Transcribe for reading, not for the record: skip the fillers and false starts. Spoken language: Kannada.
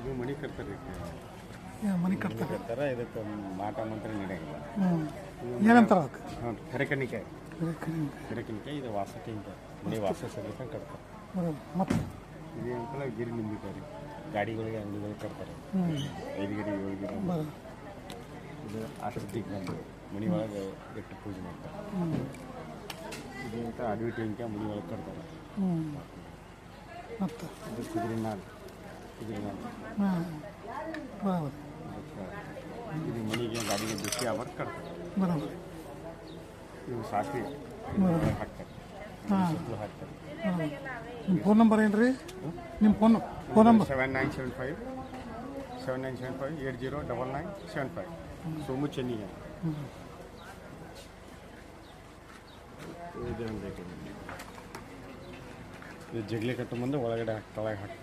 ಇದು ಮನೆ ಕಟ್ತಾರೆ ಮನೆ ಕಟ್ತಾರೆ ಕಟ್ತಾರೆ ಇದಕ್ಕೆ ಮಾಟ ಮಂತ್ರ ನಡೆಯಂಗಿಲ್ಲ ಏನಂತಾರ ಅದಕ್ಕೆ ಹಾಂ ಕರೆಕಣಿಕಾಯಿ ಇದು ವಾಸಕ್ಕಿಂತ ಮನೆ ವಾಸ ಸಲ್ಲಿಕ ಕಟ್ತಾರೆ ಮತ್ತು ಇದು ಅಂಕಲ ಗಿರಿ ನಿಂಬಿಕಾರಿ ಗಾಡಿಗಳಿಗೆ ಅಂಗಡಿಗಳಿಗೆ ಕಟ್ತಾರೆ 5 ಗಿರಿ 7 ಗಿರಿ ಇದು ಅಷ್ಟೊತ್ತಿಗೆ ಬಂದು ಮನೆ ಒಳಗೆ ಇಟ್ಟು ಪೂಜೆ ಮಾಡ್ತಾರೆ ಇದು ಅಂತ ಅಡ್ವಿಟಿಂಕ ಮನೆ ಒಳಗೆ ಕಟ್ತಾರೆ ಮತ್ತು ಇದು ಕುದುರೆನಾಡು ಬರೋಬರ್ ಇದು ಮನೆಗೆ ಗಾಡಿಗೆ ಬಿಸಿ ಆವಾಗ ಕಟ್ತಾರೆ ಬರೋಬರ್ ಇವು ಸಾಸಿವೆ ಹಾಕ್ತಾರೆ ಸುತ್ತಲೂ ಹಾಕ್ತಾರೆ ನಿಮ್ಮ ಫೋನ್ ನಂಬರ್ ಏನು ರೀ ನಿಮ್ಮ ಫೋನ್ ನಂಬರ್ 7975 809975 ಸೋಮು ಚೆನ್ನಿಗೆ ಇದು ಜಗಲಿ ಕಟ್ಟು ಮುಂದೆ ಒಳಗಡೆ ತಳಗೆ ಹಾಕ್ತಾರೆ